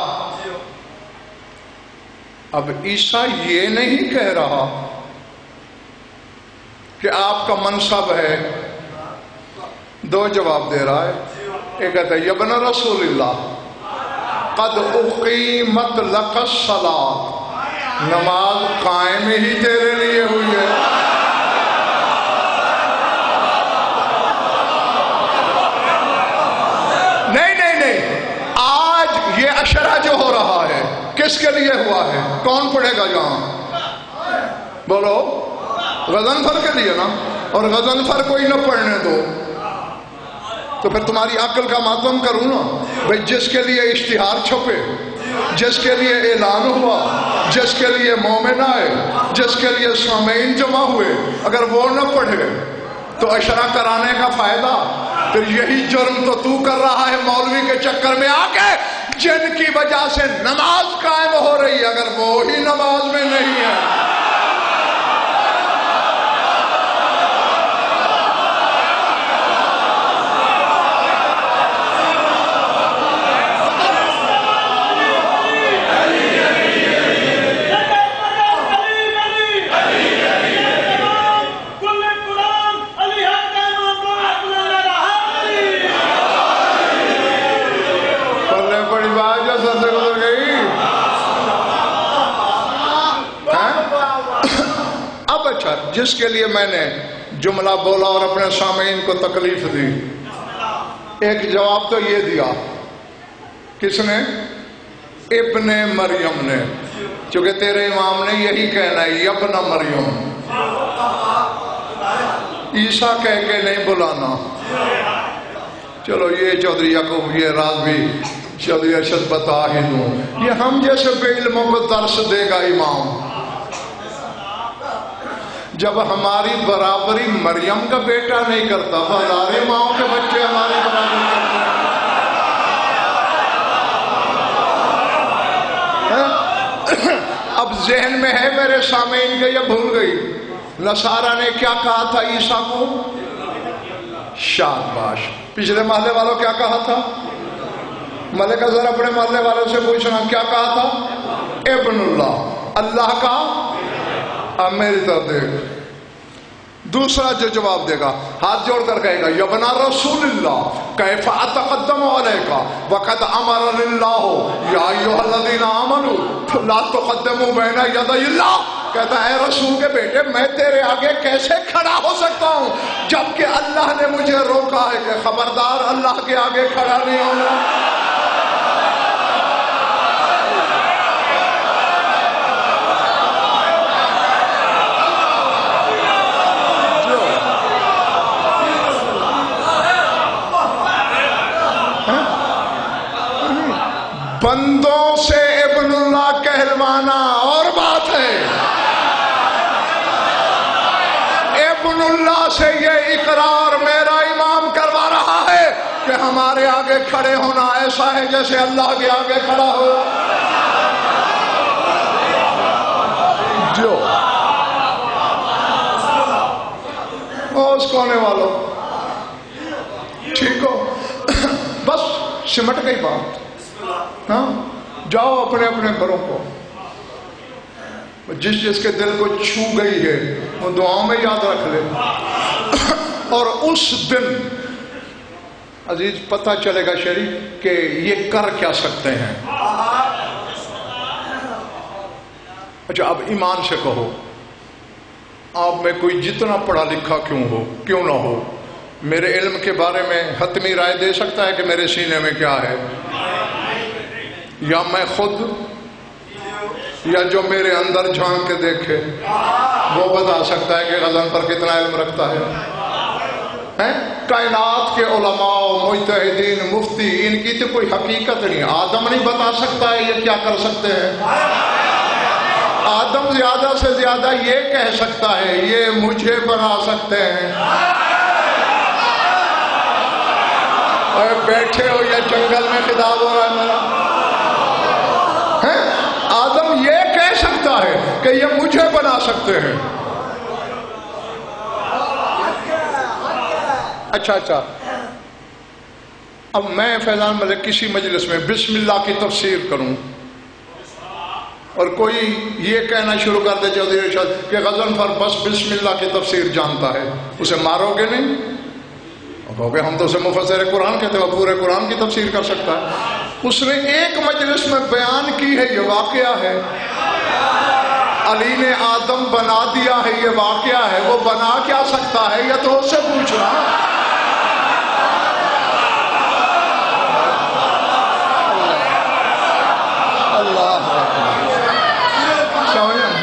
اب عیسیٰ یہ نہیں کہہ رہا کہ آپ کا منصب ہے، دو جواب دے رہا ہے. ایک کہتا ہے یبن رسول اللہ قد اقیمت لک الصلاۃ، نماز قائم ہی تیرے لیے ہوئی ہے. نہیں، آج یہ اشرہ جو ہو رہا ہے کس کے لیے ہوا ہے؟ کون پڑھے گا یہاں؟ بولو. غضنفر کے لیے نا، اور غضنفر کو ہی نہ پڑھنے دو تو پھر تمہاری عقل کا ماتم کروں نا. بھئی جس کے لیے اشتہار چھپے، جس کے لیے اعلان ہوا، جس کے لیے مومن آئے، جس کے لیے سامعین جمع ہوئے، اگر وہ نہ پڑھے تو اشرا کرانے کا فائدہ؟ پھر یہی جرم تو کر رہا ہے مولوی کے چکر میں آ کے، جن کی وجہ سے نماز قائم ہو رہی ہے اگر وہ ہی نماز میں نہیں ہے. جس کے لیے میں نے جملہ بولا اور اپنے سامعین کو تکلیف دی، ایک جواب تو یہ دیا. کس نے؟ ابن مریم نے، چونکہ تیرے امام نے یہی کہنا ہے یبن مریم، عیسیٰ کہہ کے نہیں بلانا. چلو یہ چودھری یعقوب یہ راز بھی چودھری ارشد بتا ہی دوں، یہ ہم جیسے بے علموں کو درس دے گا امام. جب ہماری برابری مریم کا بیٹا نہیں کرتا، ہزارے ماؤں کے بچے ہماری برابری کرتے ہیں. اب ذہن میں ہے میرے سامعین کے، یہ بھول گئی نصارہ نے کیا کہا تھا عیسیٰ کو؟ شاباش. پچھلے محلے والوں کیا کہا تھا؟ ملکہ ذرا اپنے محلے والوں سے پوچھنا کیا کہا تھا؟ ابن اللہ، اللہ کا. اب میری طرف دیکھ، دوسرا جو جواب دے گا ہاتھ جوڑ کر کہے گا یبنا رسول اللہ کیف اتقدم علیک وقد امرنی اللہ یا ایھا الذین آمنوا لا تقدموا بین یدی اللہ. کہتا ہے رسول کے بیٹے میں تیرے آگے کیسے کھڑا ہو سکتا ہوں جبکہ اللہ نے مجھے روکا ہے کہ خبردار اللہ کے آگے کھڑا نہیں ہونا. بندوں سے ابن اللہ کہلوانا اور بات ہے، ابن اللہ سے یہ اقرار میرا امام کروا رہا ہے کہ ہمارے آگے کھڑے ہونا ایسا ہے جیسے اللہ کے آگے کھڑا ہو. جو اس کونے والوں ٹھیک ہو، بس سمٹ گئی بات. ہاں جاؤ اپنے اپنے گھروں کو، جس جس کے دل کو چھو گئی ہے وہ دعاؤں میں یاد رکھ لے. اور اس دن عزیز پتہ چلے گا شریف کہ یہ کر کیا سکتے ہیں. اچھا اب ایمان سے کہو، آپ میں کوئی جتنا پڑھا لکھا کیوں نہ ہو، میرے علم کے بارے میں حتمی رائے دے سکتا ہے کہ میرے سینے میں کیا ہے؟ یا میں خود یا جو میرے اندر جھانک کے دیکھے وہ بتا سکتا ہے کہ غضنفر کتنا علم رکھتا ہے. کائنات کے علماء مجتہدین مفتی ان کی تو کوئی حقیقت نہیں. آدم نہیں بتا سکتا ہے یہ کیا کر سکتے ہیں. آدم زیادہ سے زیادہ یہ کہہ سکتا ہے یہ مجھے بنا سکتے ہیں. اور بیٹھے ہو یا جنگل میں خطاب ہو رہا ہے میرا. آدم یہ کہہ سکتا ہے کہ یہ مجھے بنا سکتے ہیں. اچھا اب میں فیضان ملک کسی مجلس میں بسم اللہ کی تفسیر کروں اور کوئی یہ کہنا شروع کر دے چودھری ارشاد کہ غضنفر بس بسم اللہ کی تفسیر جانتا ہے, اسے مارو گے نہیں؟ کہو ہم تو اسے مفسر قرآن کہتے ہیں, وہ پورے قرآن کی تفسیر کر سکتا ہے. اس نے ایک مجلس میں بیان کی ہے یہ واقعہ ہے. علی نے آدم بنا دیا ہے یہ واقعہ ہے. وہ بنا کیا سکتا ہے یہ تو اس سے پوچھ رہا.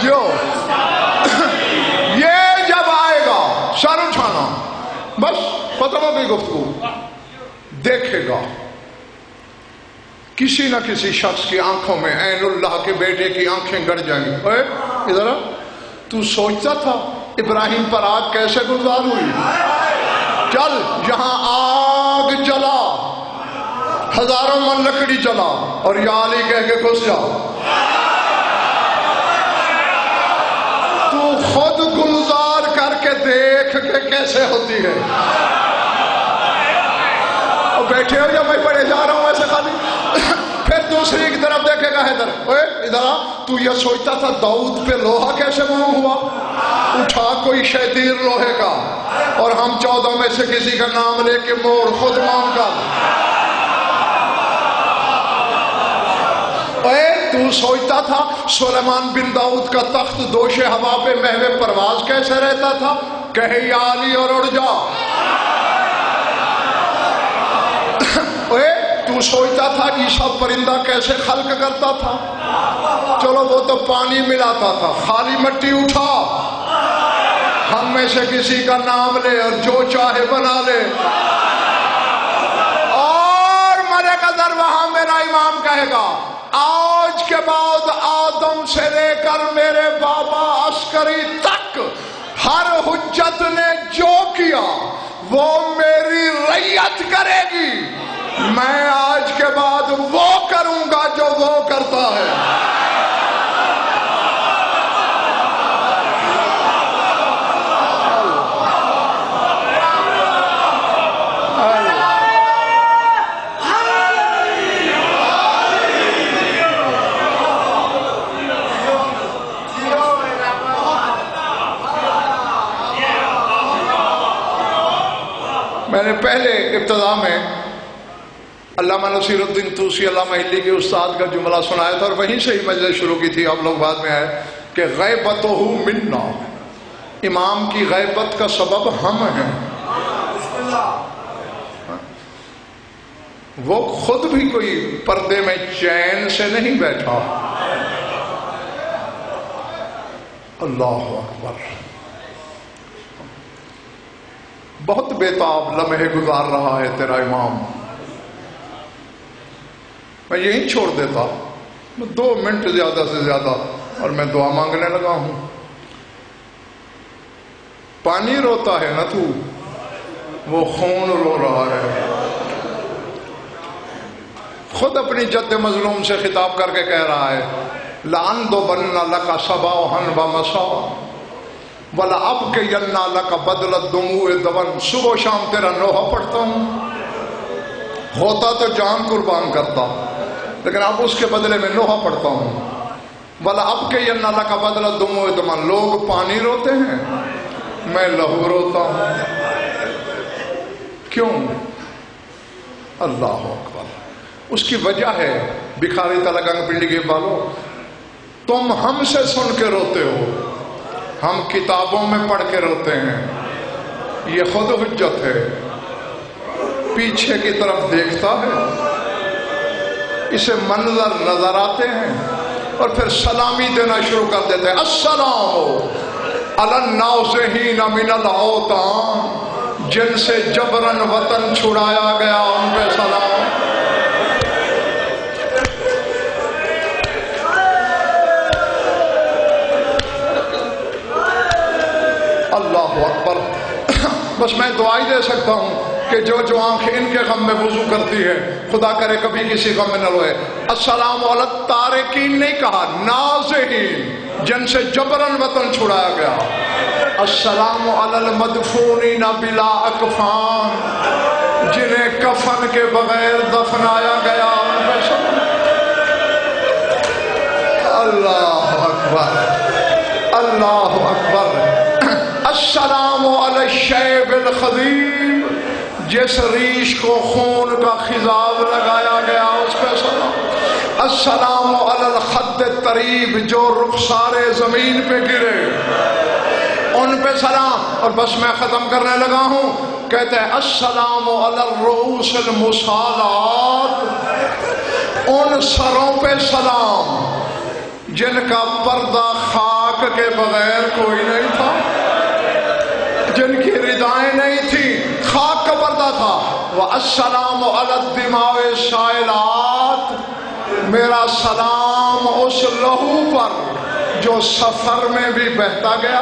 جو یہ جب آئے گا سر اٹھانا بس ختم ہو گئی گفتگو. دیکھے گا کسی نہ کسی شخص کی آنکھوں میں عین اللہ کے بیٹے کی آنکھیں گڑ جائیں گی. ادھر تو سوچتا تھا ابراہیم پر آگ کیسے گلزار ہوئی؟ چل جہاں آگ جلا ہزاروں من لکڑی جلا اور یا علی کہہ کے گھس جا. تو خود گلزار کر کے دیکھ کے کیسے ہوتی ہے. اور بیٹھے ہو یا میں پڑھے جا رہا ہوں ایسے خالی. پھر دوسری کی طرف دیکھے گا حیدر, ادھر تو یہ سوچتا تھا داؤد پہ لوہا کیسے معلوم ہوا؟ اٹھا کوئی شیطیر لوہے کا اور ہم 14 میں سے کسی کا نام لے کے موڑ خود مام کر. تو سوچتا تھا سلیمان بن داؤد کا تخت دوش ہوا پہ محو پرواز کیسے رہتا تھا؟ کہے یا علی اور اڑ جا. تو سوچتا تھا عیسیٰ پرندہ کیسے خلق کرتا تھا؟ چلو وہ تو پانی ملاتا تھا, خالی مٹی اٹھا ہم میں سے کسی کا نام لے اور جو چاہے بنا لے. اور مرے کا در وہاں میرا امام کہے گا آج کے بعد آدم سے لے کر میرے بابا عسکری تک ہر حجت نے جو کیا وہ میری رعیت کرے گی. میں آج کے بعد وہ کروں گا جو وہ کرتا ہے. میں نے پہلے ابتدا میں علامہ نصیر الدین طوسی علامہ ہلی کے استاد کا جملہ سنایا تھا اور وہیں سے ہی مجلس شروع کی تھی. آپ لوگ بعد میں آئے کہ غیبتہ منا, امام کی غیبت کا سبب ہم ہیں. وہ خود بھی کوئی پردے میں چین سے نہیں بیٹھا. اللہ اکبر. بہت بےتاب لمحے گزار رہا ہے تیرا امام. میں یہی چھوڑ دیتا 2 منٹ زیادہ سے زیادہ اور میں دعا مانگنے لگا ہوں. پانی روتا ہے نا تو, وہ خون رو رہا ہے. خود اپنی جد مظلوم سے خطاب کر کے کہہ رہا ہے لان دو بننا لکا صباحن و مساء ولا اب کے یلنا لکا بدلت دموع دبن. صبح و شام تیرا نوحہ پڑھتا ہوں, ہوتا تو جان قربان کرتا لیکن اب اس کے بدلے میں نوحہ پڑھتا ہوں. ولا اب کے یلنا لکا بدلت دموع دبن. لوگ پانی روتے ہیں, میں لہو روتا ہوں. کیوں؟ اللہ اکبر. اس کی وجہ ہے بکھاری تلگنگ پنڈی کے بالو, تم ہم سے سن کے روتے ہو, ہم کتابوں میں پڑھ کے روتے ہیں. یہ خود حجت ہے. پیچھے کی طرف دیکھتا ہے, اسے منظر نظر آتے ہیں اور پھر سلامی دینا شروع کر دیتے ہیں. السلام علی الناصحین من الاوطان جن سے جبرن وطن چھڑایا گیا ان پہ سلام۔ اللہ اکبر۔ بس میں دعائی دے سکتا ہوں کہ جو آنکھ ان کے غم میں وضو کرتی ہے خدا کرے کبھی کسی غم میں نہ روئے۔ السلام علی التارکین نہیں کہا، نازحین، جن سے جبرن وطن چھڑایا گیا۔ السلام علی المدفونین بلا اکفان، جنہیں کفن کے بغیر دفنایا گیا ان پہ سلام۔ اللہ اکبر، اللہ اکبر۔ السلام علی الشیب الخضیب، جس ریش کو خون کا خضاب لگایا گیا اس پہ سلام۔ السلام علی الخد الطریب، جو رخسار زمین پہ گرے ان پہ سلام۔ اور بس میں ختم کرنے لگا ہوں، کہتے ہیں السلام علی الرؤوس المصالات، ان سروں پہ سلام جن کا پردہ خاک کے بغیر کوئی نہیں تھا، جن کی ردائیں نہیں تھی، خاک کا پردہ تھا۔ وَالسَّلَامُ عَلَى الدِّمَاءِ السَّائِلَاتِ، میرا سلام اس لہو پر جو سفر میں بھی بہتا گیا۔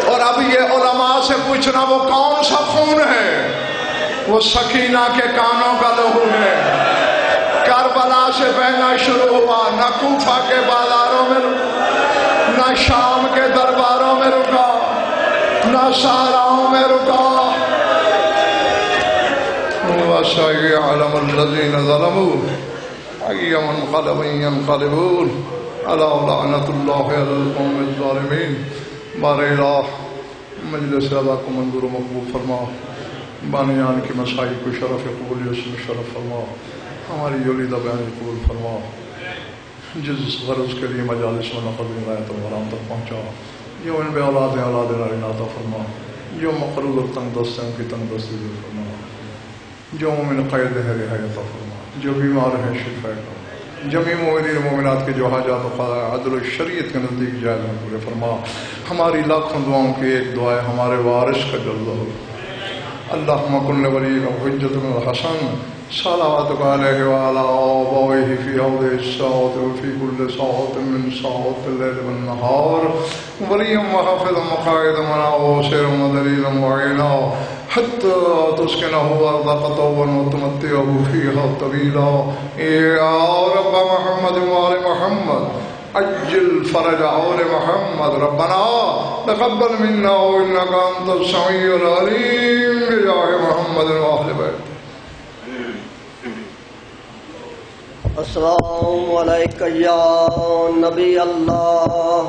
اور اب یہ علماء سے پوچھنا وہ کون سا خون ہے؟ وہ سکینہ کے کانوں کا لہو ہے۔ کربلا سے بہنا شروع ہوا، نہ کوفہ کے بازاروں میں رکا، نہ شام کے درباروں میں رکا، نہ صحراؤں میں رکا۔ وَسَيَعْلَمُ الَّذِينَ ظَلَمُوا أَيَّ مُنقَلَبٍ يَنقَلِبُونَ أَلَا لَعْنَةُ اللَّهِ عَلَى الْقَوْمِ الظَّالِمِينَ۔ بار الہ مجلس اعلیٰ کو منظور و مقبول فرما، بانیان کی مسائی کو شرف قبولیت سے شرف فرما، ہماری یولیدہ بیان قبول فرما، جس غرض کے لیے مجالس میں نقل ولایت و مرام تک پہنچا، جو ان بے اولاد عطا فرما، جو مقروض اور تنگ دست ہیں ان کی تنگ دستی دور فرما، جو مومن قید ہے رہائی عطا فرما، جو بیمار ہیں شفا کرنا، جمیع مومنین و مومنات کے جو حاجات و خواہش عدل و شریعت کے نزدیک جائز میں پورے فرما۔ ہماری لاکھوں دعاؤں کی ایک دعا ہے ہمارے وارث کا جلوہ ہو۔ اللہم کن ولی حجت بن الحسن صلواتک علیہ وعلی آبائہ فی حوض الساعۃ وفی کل ساعۃ من ساعات اللیل والنہار ولیا وحافظا مقائدا وناصرا ودلیلا معینا حتی تسکنہ ارضک طوعا وتمتعہ فیہا طویلا۔ یا رب محمد وآل محمد عجل فرج آل محمد، ربنا تقبل منا انک انت السمیع العلیم بجاہ محمد وآل بیت۔ السلام علیکم یا نبی اللہ۔